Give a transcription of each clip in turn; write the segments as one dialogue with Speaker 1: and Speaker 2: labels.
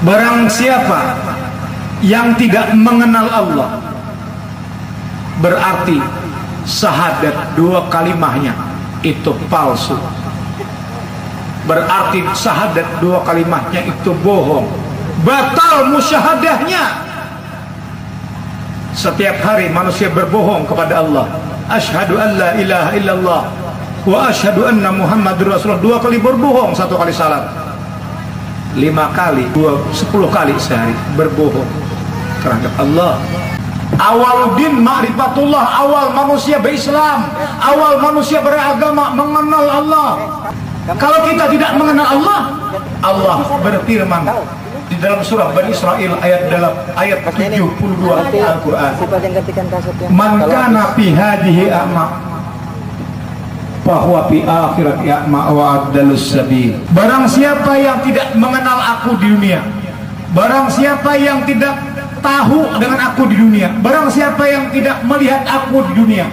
Speaker 1: Barang siapa yang tidak mengenal Allah, berarti syahadat dua kalimahnya itu palsu. Berarti syahadat dua kalimahnya itu bohong, batal musyahadahnya. Setiap hari manusia berbohong kepada Allah. Asyhadu an la ilaha illallah wa asyhadu anna Muhammadur Rasulullah. Dua kali berbohong, satu kali salat. 5 kali, 10 kali sehari berbohong terhadap Allah. Awal din ma'rifatullah, awal manusia berislam, awal manusia beragama mengenal Allah. Kalau kita tidak mengenal Allah, Allah berfirman di dalam surah Bani Israil ayat 72 Al-Quran, man kana fi hadhihi a'ma bahwa fi akhirat ya'ma wa adalus sabil. Barang siapa yang tidak mengenal aku di dunia, barang siapa yang tidak tahu dengan aku di dunia, barang siapa yang tidak melihat aku di dunia,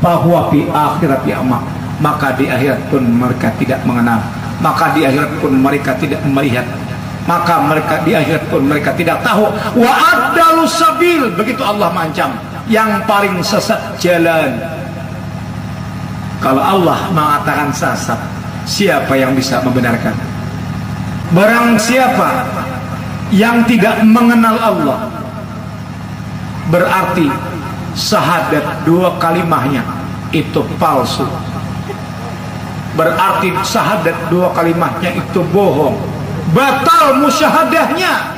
Speaker 1: bahwa fi akhirat ya'ma, maka di akhirat pun mereka tidak mengenal, maka di akhirat pun mereka tidak melihat, maka mereka di akhirat pun mereka tidak tahu. Wa adalus sabil, begitu Allah mengancam yang paling sesat jalan. Kalau Allah mengatakan sesat, siapa yang bisa membenarkan? Barang siapa yang tidak mengenal Allah, berarti syahadat dua kalimahnya itu palsu. Berarti syahadat dua kalimahnya itu bohong, batal musyahadahnya.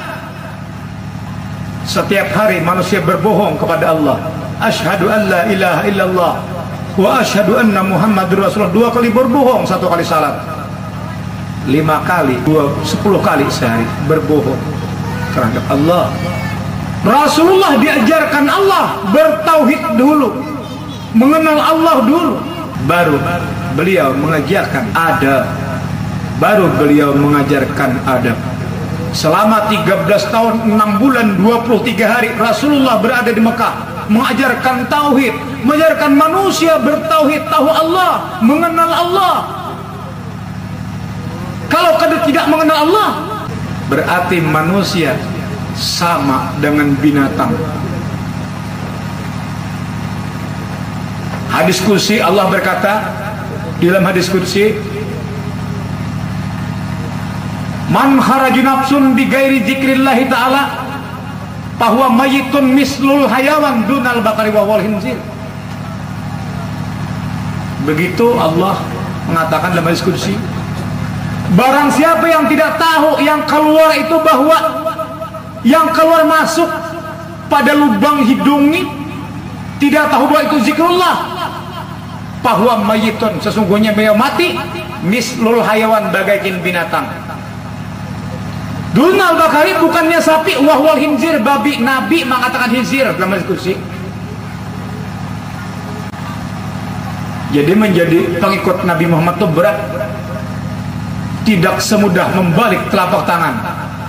Speaker 1: Setiap hari manusia berbohong kepada Allah. Asyhadu an la ilaha illallah wa asyhadu anna Muhammadur Rasulullah. 2 kali berbohong, 1 kali salat. 5 kali, 10 kali sehari berbohong terhadap Allah. Rasulullah diajarkan Allah bertauhid dulu, mengenal Allah dulu, baru beliau mengajarkan adab, baru beliau mengajarkan adab. Selama 13 tahun 6 bulan 23 hari Rasulullah berada di Mekah, mengajarkan tauhid, mengajarkan manusia bertauhid, tahu Allah, mengenal Allah. Kalau tidak mengenal Allah, berarti manusia sama dengan binatang. Hadis kursi, Allah berkata di dalam hadis kursi, man kharaju nafsun bi ghairi dzikrillahi ta'ala bahwa mayitun mislul hayawan dunal bakari wa wal hinzir. Begitu Allah mengatakan dalam hadis kursi, barang siapa yang tidak tahu yang keluar itu, bahwa yang keluar masuk pada lubang hidungnya, tidak tahu bahwa itu zikrullah, bahwa mayitun, sesungguhnya beliau mati, mislul hayawan, bagaikan binatang. Dunal bakari, bukannya sapi, wahwal hinzir, babi. Nabi mengatakan hinzir dalam diskusi. Jadi menjadi pengikut Nabi Muhammad itu berat. Tidak semudah membalik telapak tangan.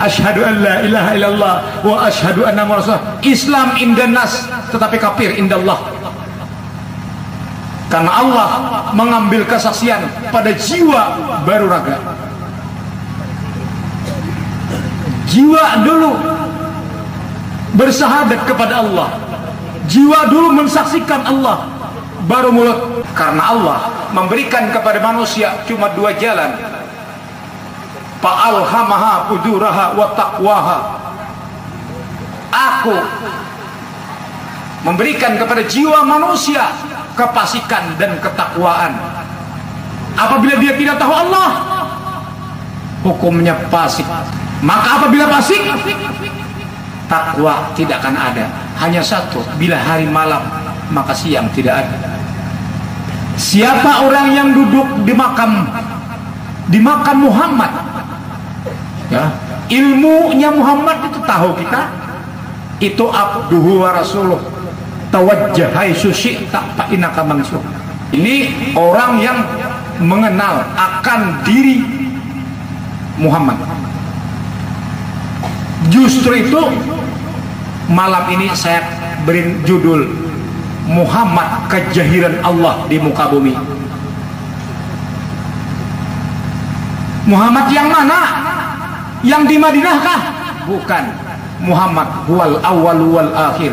Speaker 1: Asyhadu an la ilaha illallah wa asyhadu anna Rasulullah. Islam indan nas, tetapi kafir indallah. Karena Allah mengambil kesaksian pada jiwa baru raga. Jiwa dulu bersahadat kepada Allah, jiwa dulu mensaksikan Allah, baru mulut. Karena Allah memberikan kepada manusia cuma 2 jalan, fa'alhamaha fujuraha wa taqwaha. Aku memberikan kepada jiwa manusia kefasikan dan ketakwaan. Apabila dia tidak tahu Allah, hukumnya fasik. Maka apabila fasik, takwa tidak akan ada. Hanya satu, bila hari malam, maka siang tidak ada. Siapa orang yang duduk di makam Muhammad, ya, ilmunya Muhammad itu tahu kita, itu abduhu wa rasuluh, tawajjah haitsu syi'ta fa innaka mansur. Ini orang yang mengenal akan diri Muhammad. Justru itu malam ini saya beri judul Muhammad kejahiran Allah di muka bumi. Muhammad yang mana? Yang di Madinah kah? Bukan. Muhammad huwal awwal wal akhir.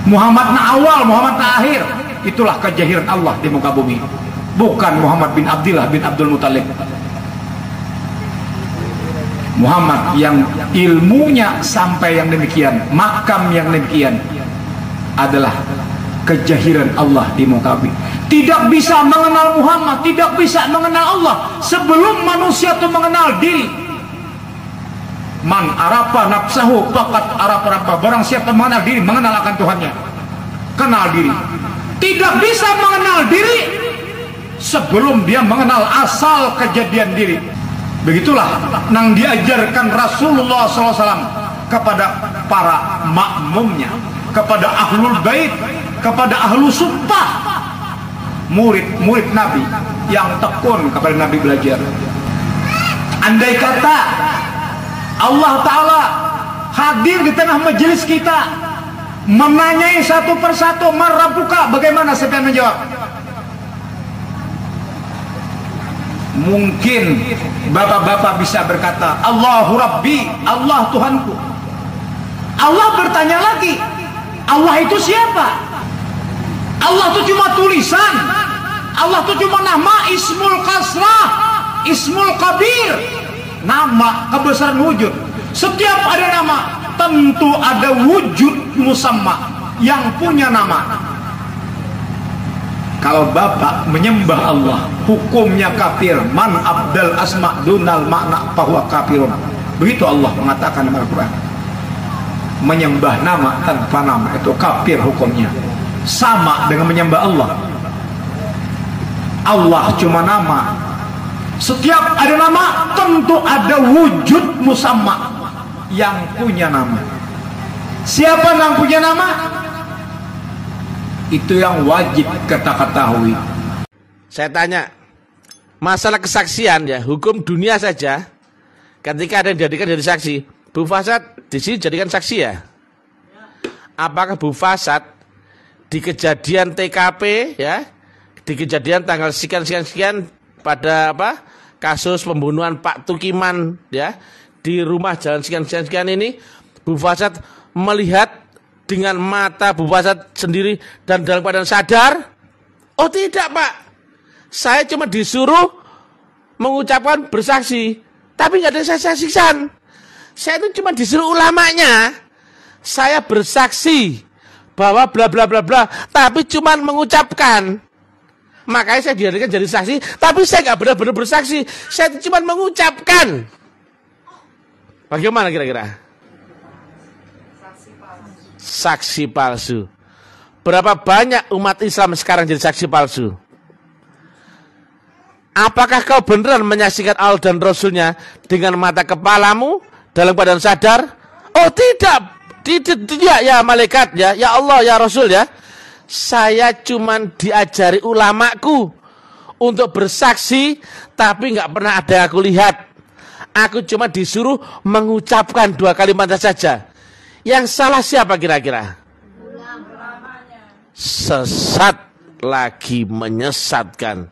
Speaker 1: Muhammad na awal, Muhammad na akhir. Itulah kejahiran Allah di muka bumi. Bukan Muhammad bin Abdullah bin Abdul Muthalib. Muhammad yang ilmunya sampai yang demikian, makam yang demikian, adalah kejahiran Allah di muka bumi. Tidak bisa mengenal Muhammad, tidak bisa mengenal Allah sebelum manusia itu mengenal diri. Man arafa nafsahu faqad arafa rabbah. Barang siapa mengenal diri, mengenal akan Tuhannya. Kenal diri. Tidak bisa mengenal diri sebelum dia mengenal asal kejadian diri. Begitulah yang diajarkan Rasulullah SAW kepada para makmumnya, kepada ahlul bait, kepada ahlu sumpah, murid-murid Nabi yang tekun kepada Nabi belajar. Andai kata Allah Ta'ala hadir di tengah majelis kita, menanyai satu persatu, man rabbuka, bagaimana saya menjawab? Mungkin bapak-bapak bisa berkata, Allahu Rabbi, Allah Tuhanku. Allah bertanya lagi, Allah itu siapa? Allah itu cuma tulisan, Allah itu cuma nama, ismul kasrah, ismul kabir, nama kebesaran wujud. Setiap ada nama tentu ada wujud musamma yang punya nama. Kalau bapak menyembah Allah, hukumnya kafir. Man abdal asma dunal makna bahwa kafirun. Begitu Allah mengatakan dalam Al-Quran. Menyembah nama tanpa nama itu kafir hukumnya. Sama dengan menyembah Allah. Allah cuma nama. Setiap ada nama tentu ada wujud musamma yang punya nama. Siapa yang punya nama? Itu yang wajib kita ketahui.
Speaker 2: Saya tanya, masalah kesaksian ya, hukum dunia saja. Ketika ada yang dijadikan dari saksi, Bu Fasad di sini jadikan saksi ya. Apakah Bu Fasad di kejadian TKP ya, di kejadian tanggal sekian pada apa kasus pembunuhan Pak Tukiman ya di rumah jalan sekian ini, Bu Fasad melihat dengan mata Bu Fasad sendiri dan dalam keadaan sadar? Oh tidak Pak, saya cuma disuruh mengucapkan bersaksi, tapi nggak ada saya saksikan. Saya itu cuma disuruh ulamanya, saya bersaksi bahwa bla bla bla bla, tapi cuma mengucapkan. Makanya saya dijadikan jadi saksi, tapi saya nggak benar-benar bersaksi, saya itu cuma mengucapkan. Bagaimana kira-kira? Saksi palsu. Berapa banyak umat Islam sekarang jadi saksi palsu? Apakah kau beneran menyaksikan Allah dan Rasulnya dengan mata kepalamu dalam keadaan sadar? Oh tidak, tidak ya malaikat ya, ya Allah ya Rasul ya. Saya cuman diajari ulamaku untuk bersaksi, tapi nggak pernah ada yang aku lihat. Aku cuma disuruh mengucapkan 2 kalimat saja. Yang salah siapa kira-kira? Sesat lagi menyesatkan.